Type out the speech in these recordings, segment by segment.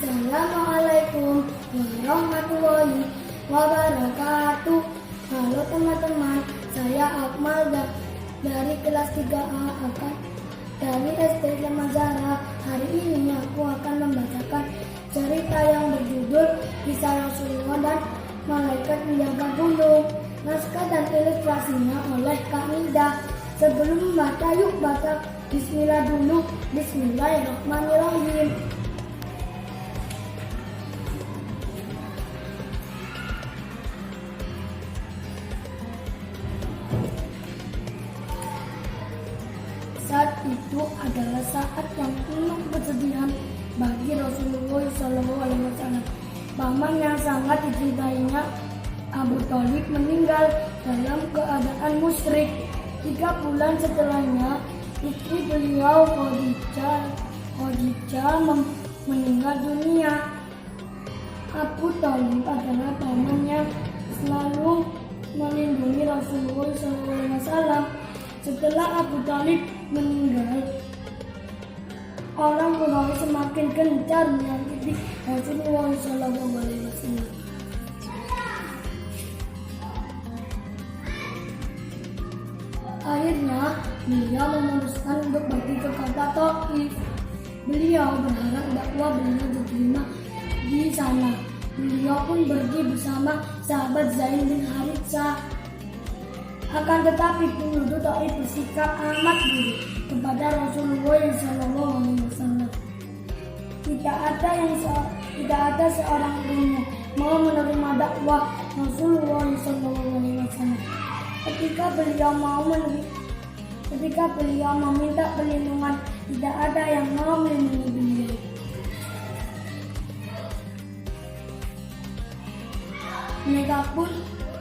Assalamualaikum warahmatullahi wabarakatuh. Halo teman-teman, saya Akmal dari kelas 3A dari SD Islam Zahra. Hari ini aku akan membacakan cerita yang berjudul Kisah Rasulullah dan Malaikat Penjaga Gunung. Naskah dan ilustrasinya oleh Kak Nida. Sebelum membaca, yuk baca Bismillah dulu. Bismillahirrahmanirrahim. Saat itu adalah saat yang penuh kesedihan bagi Rasulullah SAW. Paman yang sangat dicintainya, Abu Thalib, meninggal dalam keadaan musyrik. 3 bulan setelahnya, istri beliau Khadijah meninggal dunia. Abu Thalib adalah paman yang selalu melindungi Rasulullah SAW. Setelah Abu Thalib meninggal, orang Quraisy semakin gencar menyakiti Rasulullah SAW. Akhirnya, beliau memutuskan untuk pergi ke kota Taif. Beliau berharap dakwah beliau diterima di sana. Beliau pun pergi bersama sahabat Zaid bin Haritsah. Akan tetapi penduduk Taif bersikap amat buruk kepada Rasulullah SAW. Tidak ada seorang pun yang mau menerima dakwah Rasulullah SAW. Ketika beliau meminta perlindungan, tidak ada yang mau melindungi beliau.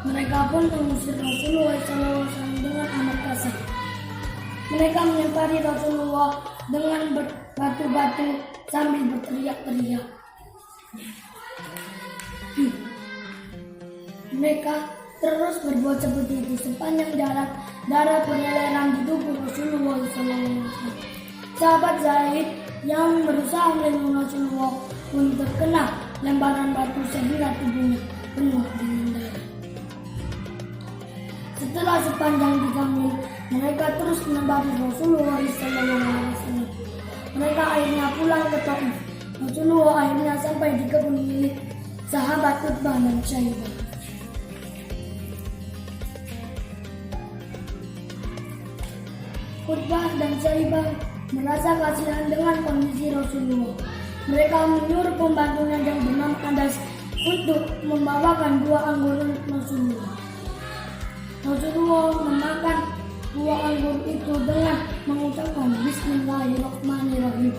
Mereka pun mengusir Rasulullah SAW dengan amat kasar. Mereka melempari Rasulullah dengan batu-batu sambil berteriak-teriak. Mereka terus berbuat seperti itu sepanjang darah berleleran di tubuh Rasulullah SAW. Sahabat Zaid yang berusaha melindungi Rasulullah pun terkena lemparan batu sehingga tubuhnya penuh dengan darah. Setelah sepanjang 3 mil, mereka terus menempati Rasulullah SAW. Mereka akhirnya pulang ke Taif. Rasulullah akhirnya sampai di kebun milik sahabat Utbah dan Syaibah. Utbah dan Syaibah merasa kasihan dengan kondisi Rasulullah. Mereka menyuruh pembantunya yang bernama Adas untuk membawakan 2 anggur untuk Rasulullah. Rasulullah memakan 2 anggur itu dengan mengucapkan Bismillahirrahmanirrahim.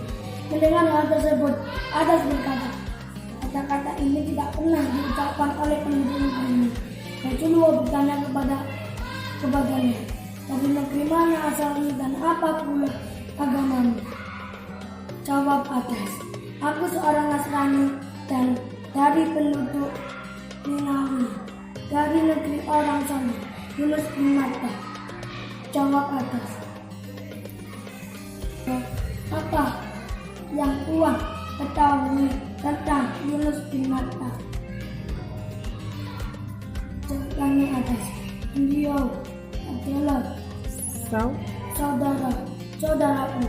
Mendengar hal tersebut, Adas berkata, kata-kata ini tidak pernah diucapkan oleh penduduk ini. Rasulullah bertanya kepadanya, dari negeri mana asalmu dan apa pula agamamu? Jawab Adas, aku seorang Nasrani dan dari penduduk Ninawi, dari negeri orang Saleh, Yunus bin Matta. Jawab Adas, apa yang Tuhan ketahui tentang Yunus bin Matta? Tanya Adas, beliau adalah saudaraku.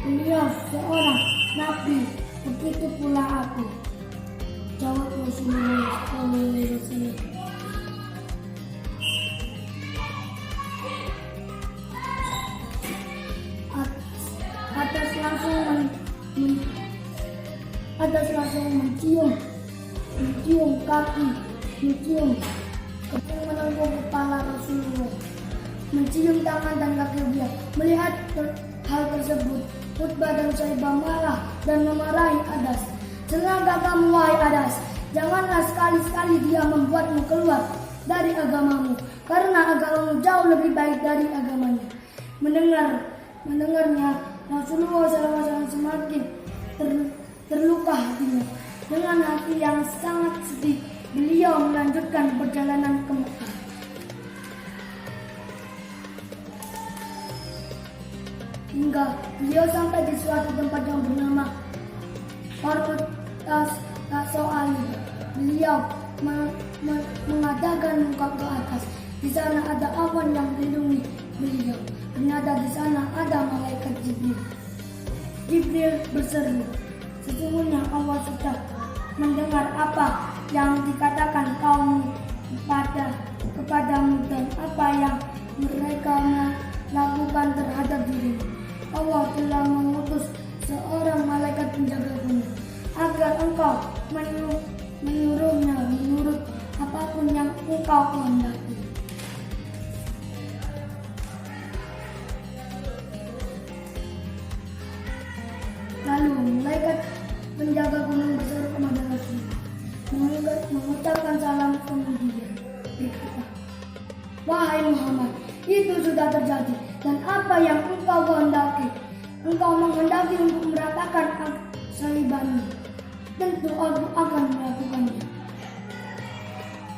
Beliau seorang nabi, begitu pula aku. Jawab Rasulullah SAW. Adas langsung mencium kaki, menunggu kepala Rasulullah, mencium tangan dan kaki beliau. Melihat hal tersebut, Utbah dan Syaibah marah dan memarahi Adas. Celaka kamu, wahai Adas, janganlah sekali-sekali dia membuatmu keluar dari agamamu, karena agamamu jauh lebih baik dari agamanya. Mendengarnya, Rasulullah SAW semakin terluka hatinya. Dengan hati yang sangat sedih, beliau melanjutkan perjalanan ke Mekah. Hingga beliau sampai di suatu tempat yang bernama tak soal itu. Beliau mengadakan muka ke atas. Di sana ada awan yang melindungi beliau. Ternyata di sana ada malaikat Jibril. Jibril berseru, sesungguhnya Allah sudah mendengar apa yang dikatakan kaum kepadamu dan apa yang mereka lakukan terhadap dirimu. Allah telah mengutus seorang malaikat penjaga gunung agar engkau menyuruhnya menurut apapun yang engkau kehendaki. Lalu malaikat penjaga gunung berseru kepada Rasul, mengucapkan salam kemudian berkata, "Wahai Muhammad, itu sudah terjadi, dan apa yang engkau kehendaki? Engkau menghendaki untuk meratakan salibannya. Tentu aku akan melakukannya."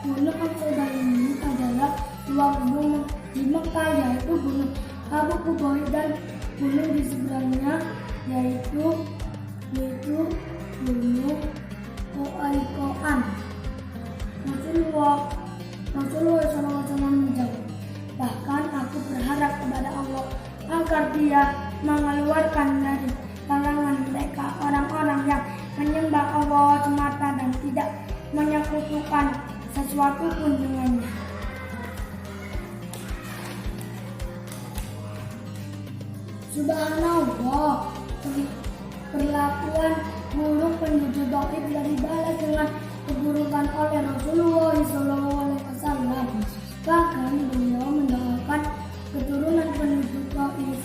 Gunung Aqsa ini adalah dua gunung di Mekah, yaitu Gunung Abu Qubays dan gunung di seberangnya yaitu Gunung Qaaiqaan. Rasulullah SAW menjawab, "Bahkan aku berharap kepada Allah agar Dia mengeluarkan dari kalangan mereka orang-orang yang menyembah Allah semata dan tidak menyekutukan sesuatu pun dengannya." Subhanallah, perlakuan buruk penduduk Taif dari dibalas dengan keburukan oleh Rasulullah SAW. Bahkan beliau mendoakan keturunan penduduk Taif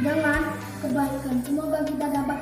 dengan kebaikan. Semoga kita dapat